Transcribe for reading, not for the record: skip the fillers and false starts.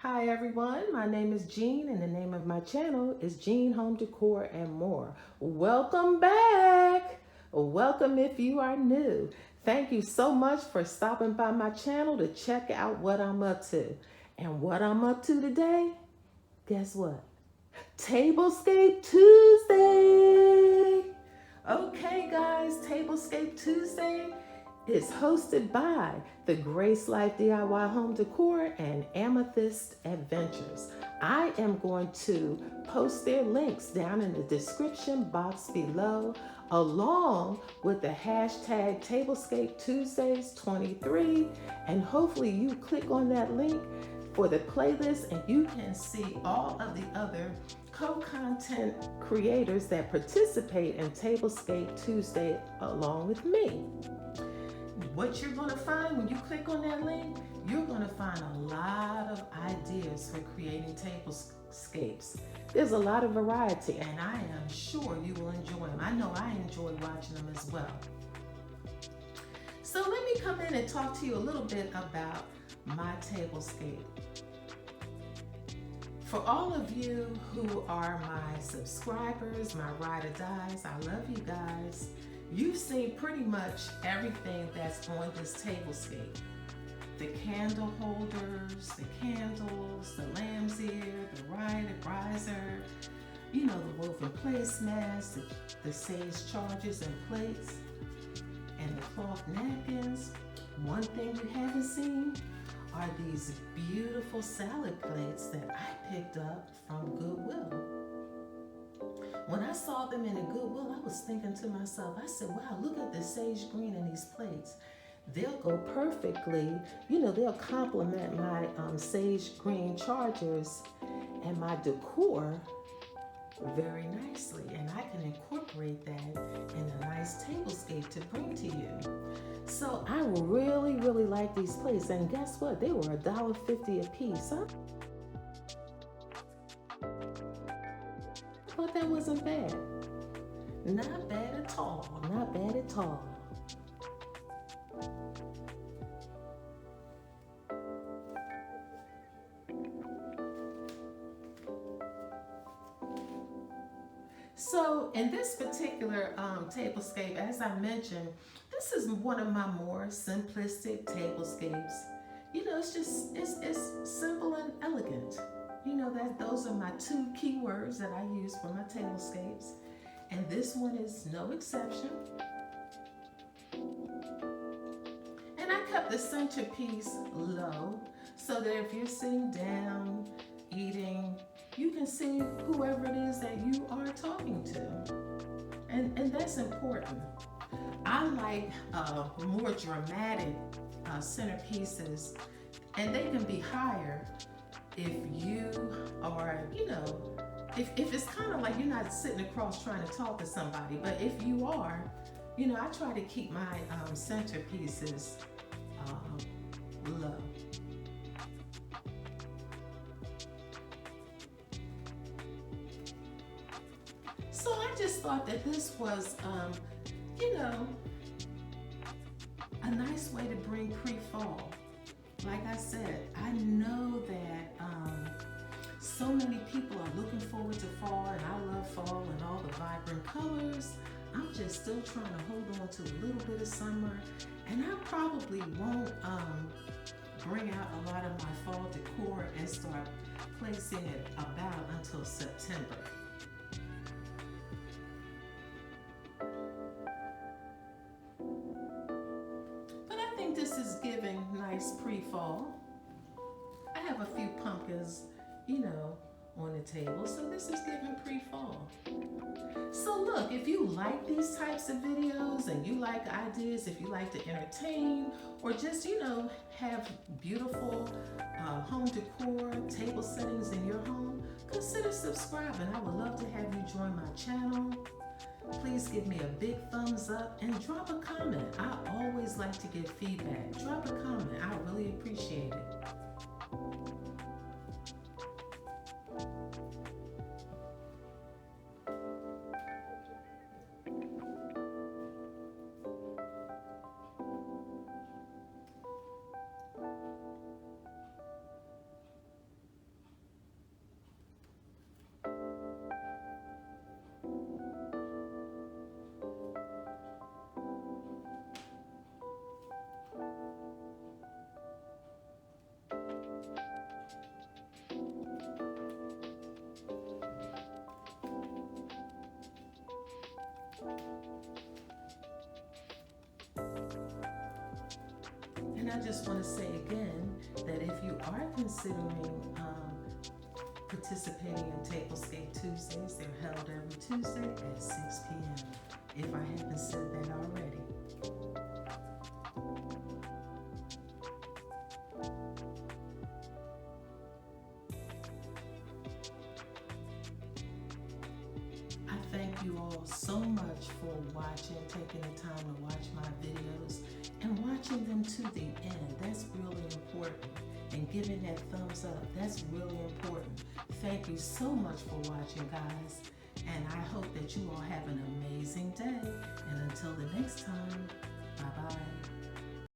Hi everyone, my name is Jean and the name of my channel is Jean Home Decor and More. Welcome back! Welcome if you are new. Thank you so much for stopping by my channel to check out what I'm up to. And what I'm up to today, guess what? Tablescape Tuesday! Okay guys, Tablescape Tuesday is hosted by the Grace Life DIY Home Decor and Amethyst Adventures. I am going to post their links down in the description box below, along with the hashtag Tablescape Tuesdays 23, and hopefully you click on that link for the playlist and you can see all of the other co-content creators that participate in Tablescape Tuesday along with me. What you're going to find when you click on that link, you're going to find a lot of ideas for creating tablescapes. There's a lot of variety, and I am sure you will enjoy them. I know I enjoy watching them as well. So let me come in and talk to you a little bit about my tablescape. For all of you who are my subscribers, my ride or dies, I love you guys. You've seen pretty much everything that's on this tablescape. The candle holders, the candles, the lamb's ear, the riser, you know, the woven placemats, the sage chargers and plates, and the cloth napkins. One thing you haven't seen are these beautiful salad plates that I picked up from Goodwill. When I saw them in a Goodwill, I was thinking to myself, I said, wow, look at the sage green in these plates. They'll go perfectly, you know, they'll complement my sage green chargers and my decor very nicely. And I can incorporate that in a nice tablescape to bring to you. So I really, really like these plates. And guess what? They were $1.50 a piece. Huh? I thought that wasn't bad. Not bad at all. Not bad at all. So in this particular tablescape, as I mentioned, this is one of my more simplistic tablescapes. You know, it's simple and elegant. You know, that those are my two keywords that I use for my tablescapes. And this one is no exception. And I kept the centerpiece low so that if you're sitting down, eating, you can see whoever it is that you are talking to. And that's important. I like more dramatic centerpieces, and they can be higher if you are, you know, if it's kind of like you're not sitting across trying to talk to somebody, but if you are, you know, I try to keep my centerpieces low. So I just thought that this was, you know, a nice way to bring pre-fall. Like I said, I know that so many people are looking forward to fall, and I love fall and all the vibrant colors. I'm just still trying to hold on to a little bit of summer, and I probably won't bring out a lot of my fall decor and start placing it about until September. But I think this is giving nice pre-fall. I have a few pumpkins, you know, on the table, so this is giving pre-fall. So look, if you like these types of videos and you like ideas, if you like to entertain or just, you know, have beautiful home decor, table settings in your home, consider subscribing. I would love to have you join my channel. Please give me a big thumbs up and drop a comment. I always like to get feedback. Drop a comment. I really appreciate it. And I just want to say again that if you are considering participating in Tablescape Tuesdays, they're held every Tuesday at 6 p.m. if I haven't said that already. I thank you all so much for watching, taking the time to watch my videos and watching them to the end. That's really important. And giving that thumbs up, that's really important. Thank you so much for watching, guys. And I hope that you all have an amazing day. And until the next time, bye-bye.